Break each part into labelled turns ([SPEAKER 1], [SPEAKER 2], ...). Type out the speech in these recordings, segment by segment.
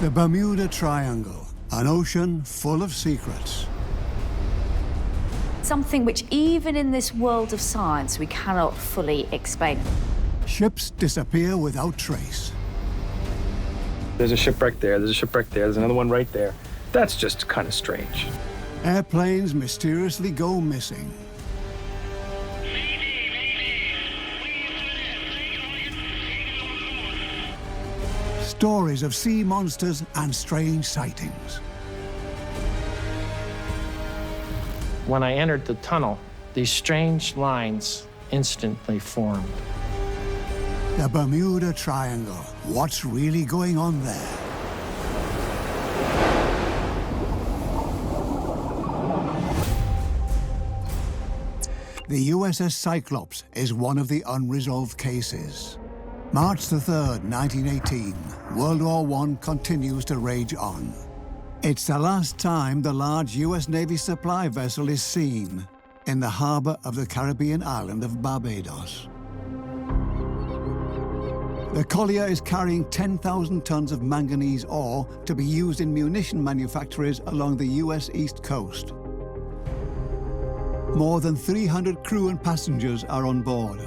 [SPEAKER 1] The Bermuda Triangle, an ocean full of secrets.
[SPEAKER 2] Something which, even in this world of science, we cannot fully explain.
[SPEAKER 1] Ships disappear without trace.
[SPEAKER 3] There's a shipwreck there, there's a shipwreck there, there's another one right there. That's just kind of strange.
[SPEAKER 1] Airplanes mysteriously go missing. Stories of sea monsters and strange sightings.
[SPEAKER 4] When I entered the tunnel, these strange lines instantly formed.
[SPEAKER 1] The Bermuda Triangle. What's really going on there? The USS Cyclops is one of the unresolved cases. March the 3rd, 1918, World War I continues to rage on. It's the last time the large US Navy supply vessel is seen in the harbor of the Caribbean island of Barbados. The collier is carrying 10,000 tons of manganese ore to be used in munition manufactories along the US East Coast. More than 300 crew and passengers are on board.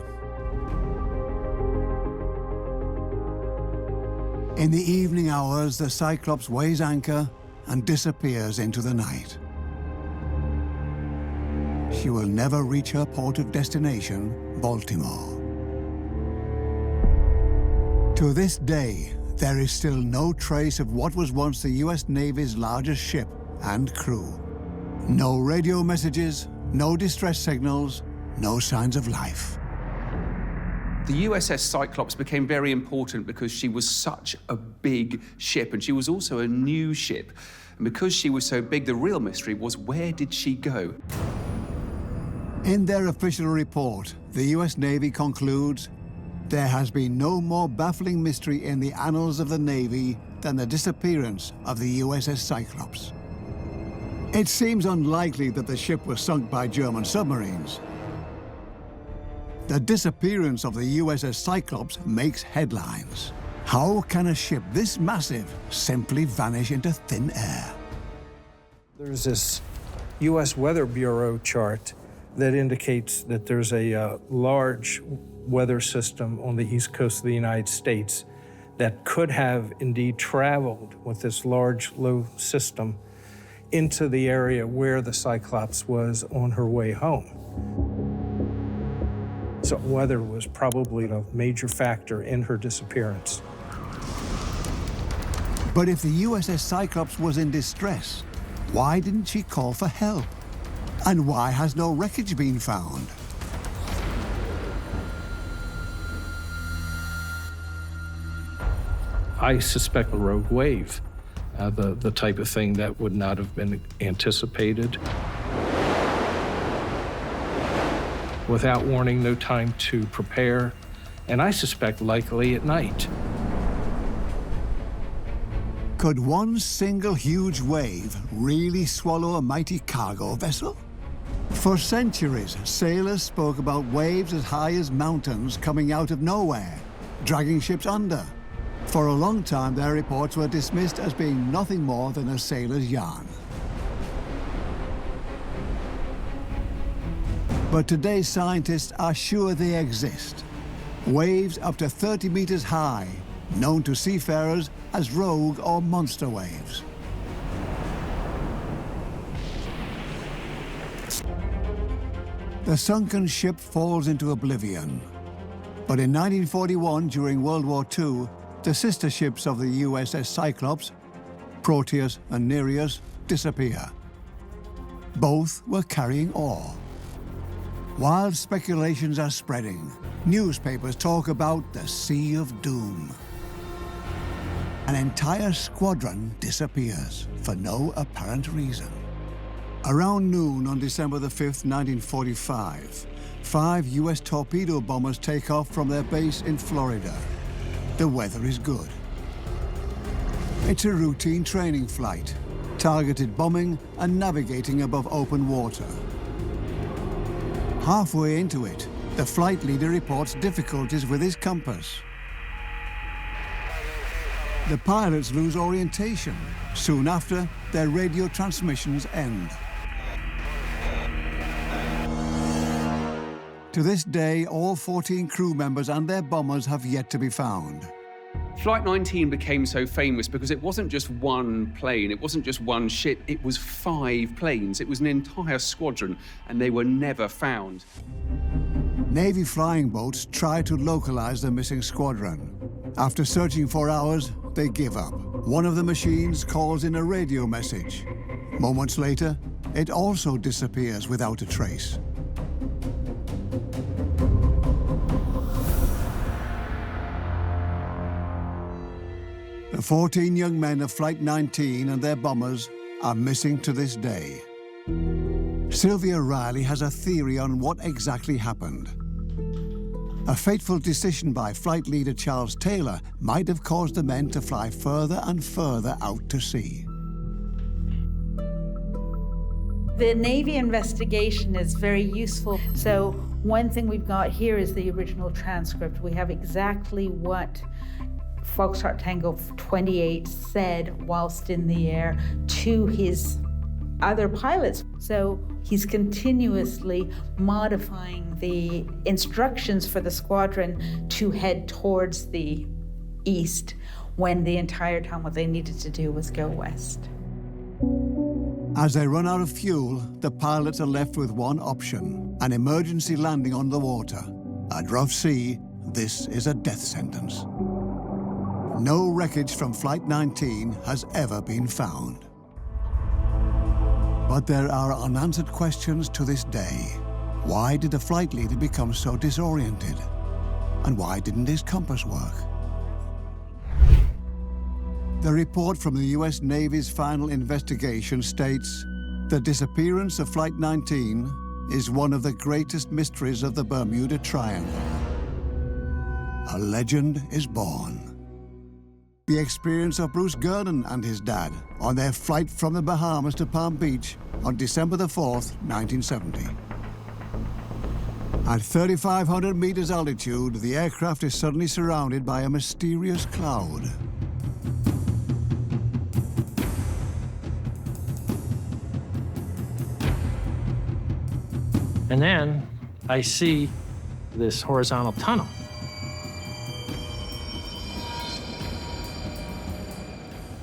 [SPEAKER 1] In the evening hours, the Cyclops weighs anchor and disappears into the night. She will never reach her port of destination, Baltimore. To this day, there is still no trace of what was once the US Navy's largest ship and crew. No radio messages, no distress signals, no signs of life.
[SPEAKER 5] The USS Cyclops became very important because she was such a big ship, and she was also a new ship. And because she was so big, the real mystery was, where did she go?
[SPEAKER 1] In their official report, the US Navy concludes, there has been no more baffling mystery in the annals of the Navy than the disappearance of the USS Cyclops. It seems unlikely that the ship was sunk by German submarines. The disappearance of the USS Cyclops makes headlines. How can a ship this massive simply vanish into thin air?
[SPEAKER 6] There's this U.S. Weather Bureau chart that indicates that there's a large weather system on the east coast of the United States that could have indeed traveled with this large low system into the area where the Cyclops was on her way home. So weather was probably a major factor in her disappearance.
[SPEAKER 1] But if the USS Cyclops was in distress, why didn't she call for help? And why has no wreckage been found?
[SPEAKER 4] I suspect a rogue wave, the type of thing that would not have been anticipated. Without warning, no time to prepare, and I suspect likely at night.
[SPEAKER 1] Could one single huge wave really swallow a mighty cargo vessel? For centuries, sailors spoke about waves as high as mountains coming out of nowhere, dragging ships under. For a long time, their reports were dismissed as being nothing more than a sailor's yarn. But today's scientists are sure they exist. Waves up to 30 meters high, known to seafarers as rogue or monster waves. The sunken ship falls into oblivion. But in 1941, during World War II, the sister ships of the USS Cyclops, Proteus and Nereus, disappear. Both were carrying ore. Wild speculations are spreading. Newspapers talk about the Sea of Doom. An entire squadron disappears for no apparent reason. Around noon on December the 5th, 1945, 5 US torpedo bombers take off from their base in Florida. The weather is good. It's a routine training flight, targeted bombing and navigating above open water. Halfway into it, the flight leader reports difficulties with his compass. The pilots lose orientation. Soon after, their radio transmissions end. To this day, all 14 crew members and their bombers have yet to be found.
[SPEAKER 5] Flight 19 became so famous because it wasn't just one plane, it wasn't just one ship, it was 5 planes. It was an entire squadron, and they were never found.
[SPEAKER 1] Navy flying boats try to localize the missing squadron. After searching for hours, they give up. One of the machines calls in a radio message. Moments later, it also disappears without a trace. The 14 young men of Flight 19 and their bombers are missing to this day. Sylvia Riley has a theory on what exactly happened. A fateful decision by flight leader Charles Taylor might have caused the men to fly further and further out to sea.
[SPEAKER 7] The Navy investigation is very useful. So one thing we've got here is the original transcript. We have exactly what Foxtrot Tango 28 said whilst in the air to his other pilots. So he's continuously modifying the instructions for the squadron to head towards the east, when the entire time what they needed to do was go west.
[SPEAKER 1] As they run out of fuel, the pilots are left with one option: an emergency landing on the water. At rough sea, this is a death sentence. No wreckage from Flight 19 has ever been found. But there are unanswered questions to this day. Why did the flight leader become so disoriented? And why didn't his compass work? The report from the US Navy's final investigation states, the disappearance of Flight 19 is one of the greatest mysteries of the Bermuda Triangle. A legend is born. The experience of Bruce Gernon and his dad on their flight from the Bahamas to Palm Beach on December the 4th, 1970. At 3,500 meters altitude, the aircraft is suddenly surrounded by a mysterious cloud.
[SPEAKER 4] And then I see this horizontal tunnel.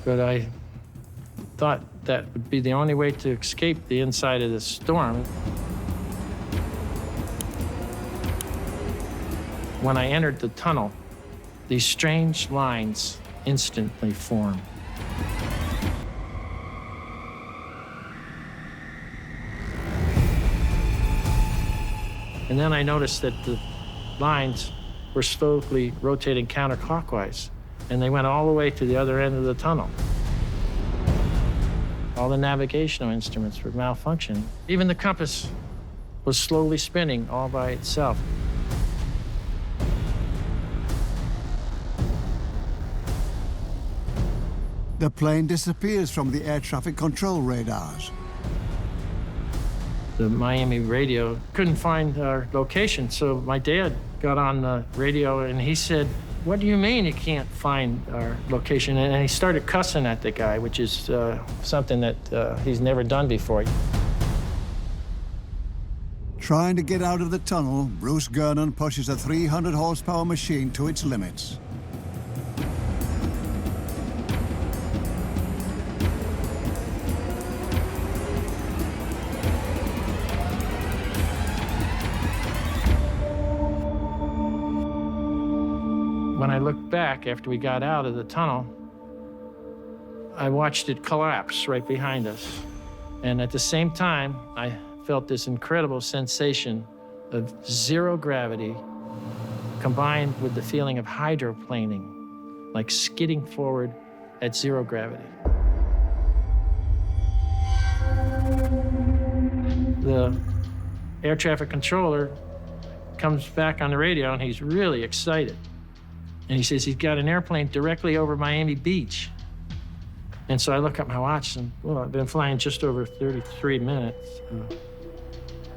[SPEAKER 4] But I thought that would be the only way to escape the inside of the storm. When I entered the tunnel, these strange lines instantly formed. And then I noticed that the lines were slowly rotating counterclockwise, and they went all the way to the other end of the tunnel. All the navigational instruments were malfunctioning. Even the compass was slowly spinning all by itself.
[SPEAKER 1] The plane disappears from the air traffic control radars.
[SPEAKER 4] The Miami radio couldn't find our location, so my dad got on the radio and he said, "What do you mean you can't find our location?" And he started cussing at the guy, which is something that he's never done before.
[SPEAKER 1] Trying to get out of the tunnel, Bruce Gernon pushes a 300 horsepower machine to its limits.
[SPEAKER 4] When I looked back after we got out of the tunnel, I watched it collapse right behind us. And at the same time, I felt this incredible sensation of zero gravity combined with the feeling of hydroplaning, like skidding forward at zero gravity. The air traffic controller comes back on the radio and he's really excited. And he says he's got an airplane directly over Miami Beach. And so I look up my watch and, well, I've been flying just over 33 minutes.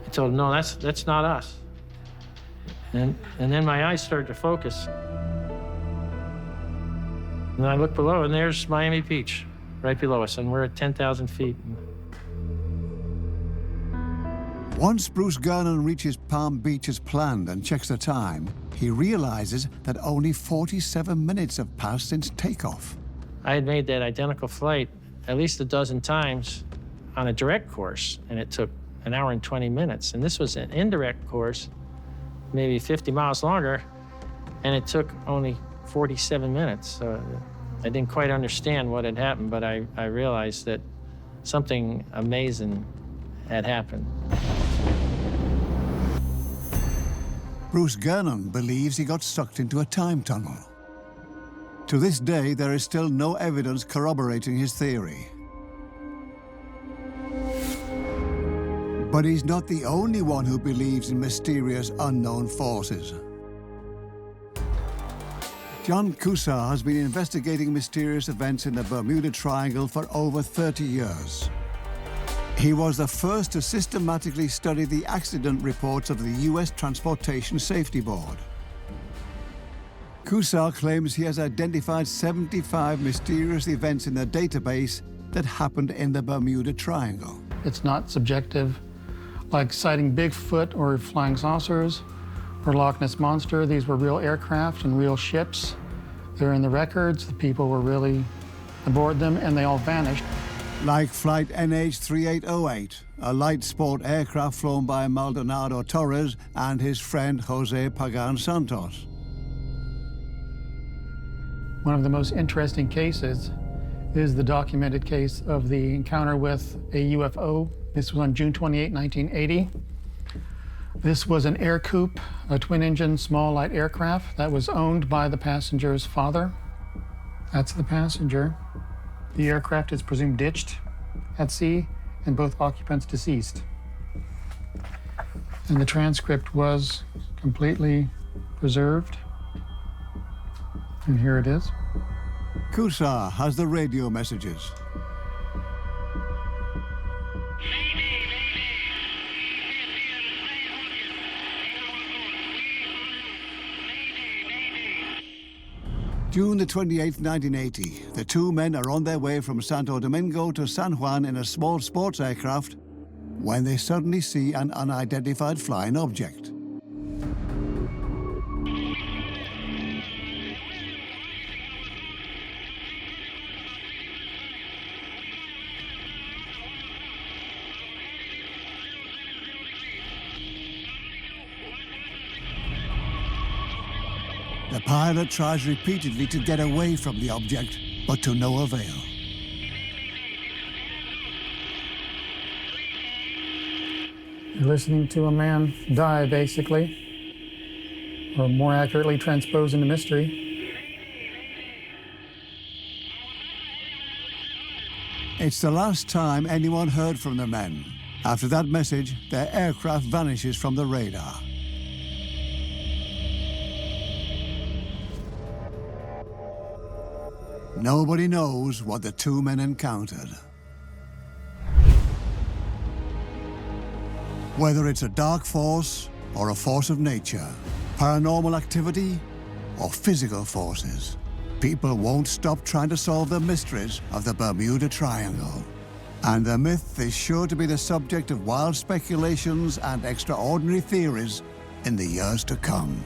[SPEAKER 4] I told him, no, that's not us. And then my eyes started to focus. And I look below, and there's Miami Beach right below us, and we're at 10,000 feet.
[SPEAKER 1] Once Bruce Gernon reaches Palm Beach as planned and checks the time, he realizes that only 47 minutes have passed since takeoff.
[SPEAKER 4] I had made that identical flight at least a dozen times on a direct course, and it took an hour and 20 minutes. And this was an indirect course, maybe 50 miles longer, and it took only 47 minutes. So I didn't quite understand what had happened, but I realized that something amazing had happened.
[SPEAKER 1] Bruce Gernon believes he got sucked into a time tunnel. To this day, there is still no evidence corroborating his theory. But he's not the only one who believes in mysterious unknown forces. John Cusack has been investigating mysterious events in the Bermuda Triangle for over 30 years. He was the first to systematically study the accident reports of the U.S. Transportation Safety Board. Cusack claims he has identified 75 mysterious events in the database that happened in the Bermuda Triangle.
[SPEAKER 8] It's not subjective, like sighting Bigfoot or flying saucers or Loch Ness Monster. These were real aircraft and real ships. They're in the records. The people were really aboard them, and they all vanished.
[SPEAKER 1] Like Flight NH-3808, a light sport aircraft flown by Maldonado Torres and his friend Jose Pagan Santos.
[SPEAKER 8] One of the most interesting cases is the documented case of the encounter with a UFO. This was on June 28, 1980. This was an air coupe, a twin-engine small light aircraft that was owned by the passenger's father. That's the passenger. The aircraft is presumed ditched at sea and both occupants deceased. And the transcript was completely preserved. And here it is.
[SPEAKER 1] Cusack has the radio messages. June the 28th, 1980, the two men are on their way from Santo Domingo to San Juan in a small sports aircraft when they suddenly see an unidentified flying object. The pilot tries repeatedly to get away from the object, but to no avail.
[SPEAKER 8] You're listening to a man die, basically, or more accurately, transpose into mystery.
[SPEAKER 1] It's the last time anyone heard from the men. After that message, their aircraft vanishes from the radar. Nobody knows what the two men encountered. Whether it's a dark force or a force of nature, paranormal activity or physical forces, people won't stop trying to solve the mysteries of the Bermuda Triangle. And the myth is sure to be the subject of wild speculations and extraordinary theories in the years to come.